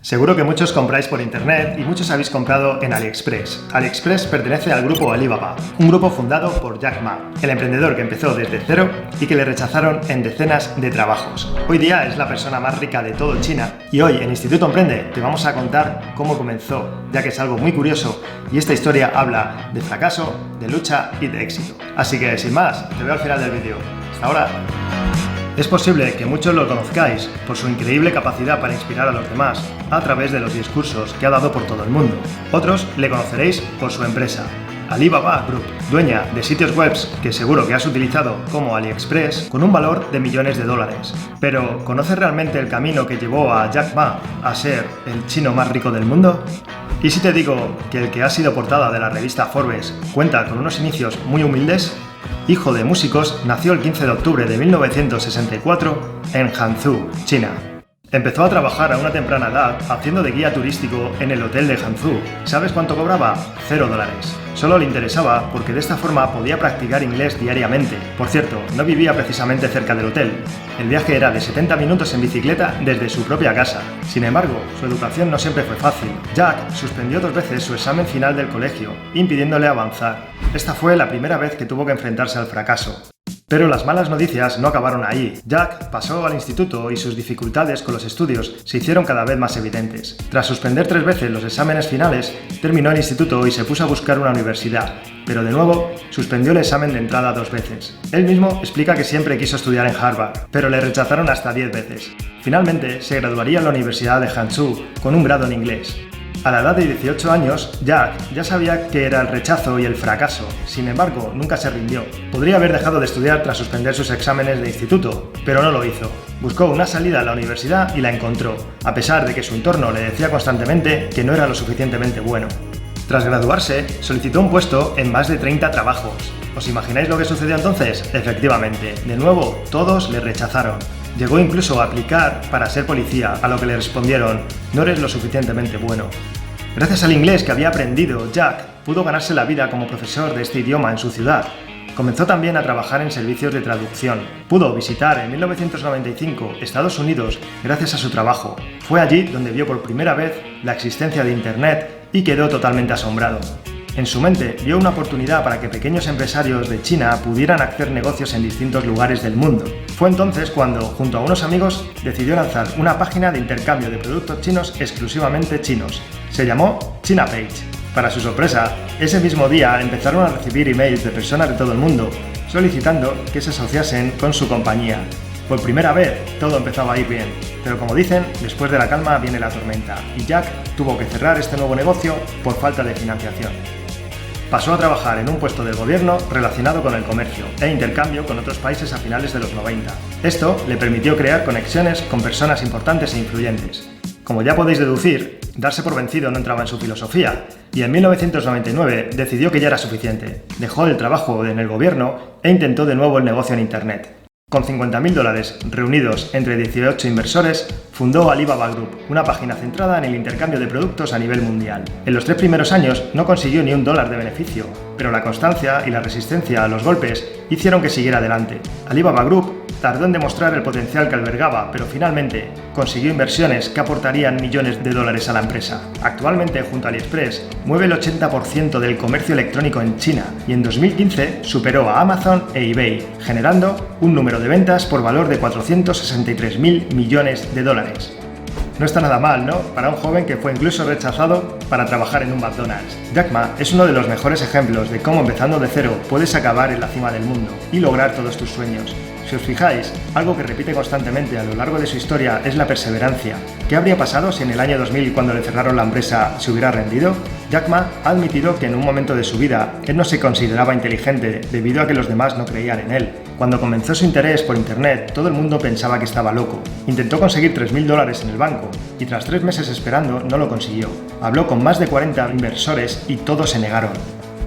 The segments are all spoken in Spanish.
Seguro que muchos compráis por internet y muchos habéis comprado en AliExpress. AliExpress pertenece al grupo Alibaba, un grupo fundado por Jack Ma, el emprendedor que empezó desde cero y que le rechazaron en decenas de trabajos. Hoy día es la persona más rica de todo China y hoy en Instituto Emprende te vamos a contar cómo comenzó, ya que es algo muy curioso y esta historia habla de fracaso, de lucha y de éxito. Así que sin más, te veo al final del vídeo. Hasta ahora. Es posible que muchos lo conozcáis por su increíble capacidad para inspirar a los demás a través de los discursos que ha dado por todo el mundo. Otros le conoceréis por su empresa, Alibaba Group, dueña de sitios web que seguro que has utilizado como AliExpress con un valor de millones de dólares. Pero, ¿conoces realmente el camino que llevó a Jack Ma a ser el chino más rico del mundo? ¿Y si te digo que el que ha sido portada de la revista Forbes cuenta con unos inicios muy humildes? Hijo de músicos, nació el 15 de octubre de 1964 en Hangzhou, China. Empezó a trabajar a una temprana edad haciendo de guía turístico en el hotel de Hangzhou. ¿Sabes cuánto cobraba? $0. Solo le interesaba porque de esta forma podía practicar inglés diariamente. Por cierto, no vivía precisamente cerca del hotel. El viaje era de 70 minutos en bicicleta desde su propia casa. Sin embargo, su educación no siempre fue fácil. Jack suspendió 2 veces su examen final del colegio, impidiéndole avanzar. Esta fue la primera vez que tuvo que enfrentarse al fracaso. Pero las malas noticias no acabaron ahí. Jack pasó al instituto y sus dificultades con los estudios se hicieron cada vez más evidentes. Tras suspender 3 veces los exámenes finales, terminó el instituto y se puso a buscar una universidad, pero de nuevo suspendió el examen de entrada 2 veces. Él mismo explica que siempre quiso estudiar en Harvard, pero le rechazaron hasta 10 veces. Finalmente, se graduaría en la Universidad de Hangzhou con un grado en inglés. A la edad de 18 años, Jack ya sabía que era el rechazo y el fracaso. Sin embargo, nunca se rindió. Podría haber dejado de estudiar tras suspender sus exámenes de instituto, pero no lo hizo. Buscó una salida a la universidad y la encontró, a pesar de que su entorno le decía constantemente que no era lo suficientemente bueno. Tras graduarse, solicitó un puesto en más de 30 trabajos. ¿Os imagináis lo que sucedió entonces? Efectivamente, de nuevo, todos le rechazaron. Llegó incluso a aplicar para ser policía, a lo que le respondieron: no eres lo suficientemente bueno. Gracias al inglés que había aprendido, Jack pudo ganarse la vida como profesor de este idioma en su ciudad. Comenzó también a trabajar en servicios de traducción. Pudo visitar en 1995 Estados Unidos gracias a su trabajo. Fue allí donde vio por primera vez la existencia de Internet y quedó totalmente asombrado. En su mente vio una oportunidad para que pequeños empresarios de China pudieran hacer negocios en distintos lugares del mundo. Fue entonces cuando, junto a unos amigos, decidió lanzar una página de intercambio de productos chinos exclusivamente chinos. Se llamó ChinaPage. Para su sorpresa, ese mismo día empezaron a recibir emails de personas de todo el mundo solicitando que se asociasen con su compañía. Por primera vez, todo empezaba a ir bien, pero como dicen, después de la calma viene la tormenta, y Jack tuvo que cerrar este nuevo negocio por falta de financiación. Pasó a trabajar en un puesto del gobierno relacionado con el comercio e intercambio con otros países a finales de los 90. Esto le permitió crear conexiones con personas importantes e influyentes. Como ya podéis deducir, darse por vencido no entraba en su filosofía, y en 1999 decidió que ya era suficiente. Dejó el trabajo en el gobierno e intentó de nuevo el negocio en Internet. Con $50.000 reunidos entre 18 inversores, fundó Alibaba Group, una página centrada en el intercambio de productos a nivel mundial. En los 3 primeros años no consiguió ni $1 de beneficio, pero la constancia y la resistencia a los golpes hicieron que siguiera adelante. Alibaba Group tardó en demostrar el potencial que albergaba, pero finalmente consiguió inversiones que aportarían millones de dólares a la empresa. Actualmente, junto a AliExpress, mueve el 80% del comercio electrónico en China y en 2015 superó a Amazon e eBay, generando un número de ventas por valor de 463.000 millones de dólares. No está nada mal, ¿no? Para un joven que fue incluso rechazado para trabajar en un McDonald's. Jack Ma es uno de los mejores ejemplos de cómo empezando de cero puedes acabar en la cima del mundo y lograr todos tus sueños. Si os fijáis, algo que repite constantemente a lo largo de su historia es la perseverancia. ¿Qué habría pasado si en el año 2000, cuando le cerraron la empresa, se hubiera rendido? Jack Ma ha admitido que en un momento de su vida él no se consideraba inteligente debido a que los demás no creían en él. Cuando comenzó su interés por Internet, todo el mundo pensaba que estaba loco. Intentó conseguir $3.000 en el banco y tras 3 meses esperando no lo consiguió. Habló con más de 40 inversores y todos se negaron.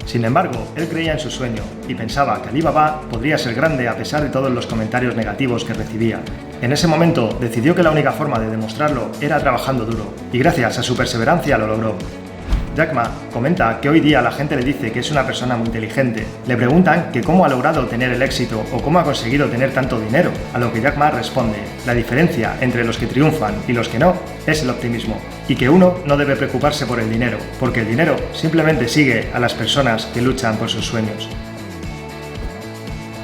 Sin embargo, él creía en su sueño y pensaba que Alibaba podría ser grande a pesar de todos los comentarios negativos que recibía. En ese momento decidió que la única forma de demostrarlo era trabajando duro y gracias a su perseverancia lo logró. Jack Ma comenta que hoy día la gente le dice que es una persona muy inteligente. Le preguntan que cómo ha logrado tener el éxito o cómo ha conseguido tener tanto dinero, a lo que Jack Ma responde: la diferencia entre los que triunfan y los que no es el optimismo, y que uno no debe preocuparse por el dinero, porque el dinero simplemente sigue a las personas que luchan por sus sueños.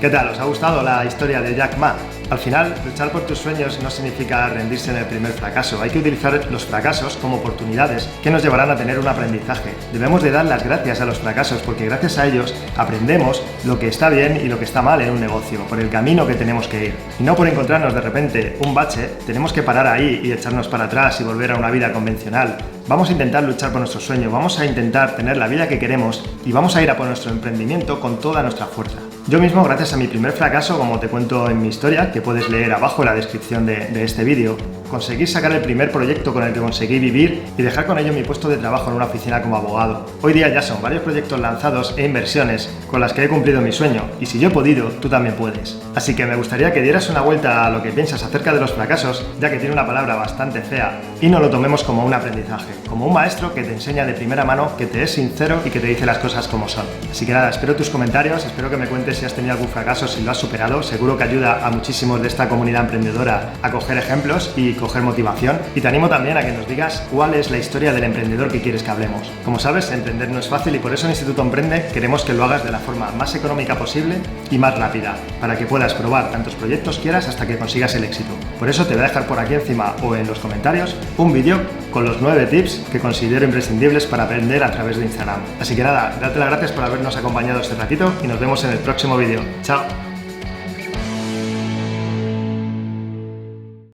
¿Qué tal? ¿Os ha gustado la historia de Jack Ma? Al final, luchar por tus sueños no significa rendirse en el primer fracaso. Hay que utilizar los fracasos como oportunidades que nos llevarán a tener un aprendizaje. Debemos de dar las gracias a los fracasos porque gracias a ellos aprendemos lo que está bien y lo que está mal en un negocio, por el camino que tenemos que ir. Y no por encontrarnos de repente un bache, tenemos que parar ahí y echarnos para atrás y volver a una vida convencional. Vamos a intentar luchar por nuestros sueños, vamos a intentar tener la vida que queremos y vamos a ir a por nuestro emprendimiento con toda nuestra fuerza. Yo mismo, gracias a mi primer fracaso, como te cuento en mi historia, que puedes leer abajo en la descripción de este vídeo, conseguí sacar el primer proyecto con el que conseguí vivir y dejar con ello mi puesto de trabajo en una oficina como abogado. Hoy día ya son varios proyectos lanzados e inversiones con las que he cumplido mi sueño, y si yo he podido, tú también puedes. Así que me gustaría que dieras una vuelta a lo que piensas acerca de los fracasos, ya que tiene una palabra bastante fea, y no lo tomemos como un aprendizaje, como un maestro que te enseña de primera mano, que te es sincero y que te dice las cosas como son. Así que nada, espero tus comentarios, espero que me cuentes si has tenido algún fracaso, si lo has superado. Seguro que ayuda a muchísimos de esta comunidad emprendedora a coger ejemplos y coger motivación. Y te animo también a que nos digas cuál es la historia del emprendedor que quieres que hablemos. Como sabes, emprender no es fácil y por eso en Instituto Emprende queremos que lo hagas de la forma más económica posible y más rápida, para que puedas probar tantos proyectos quieras hasta que consigas el éxito. Por eso te voy a dejar por aquí encima o en los comentarios un vídeo con los 9 tips que considero imprescindibles para aprender a través de Instagram. Así que nada, date las gracias por habernos acompañado este ratito y nos vemos en el próximo vídeo. ¡Chao!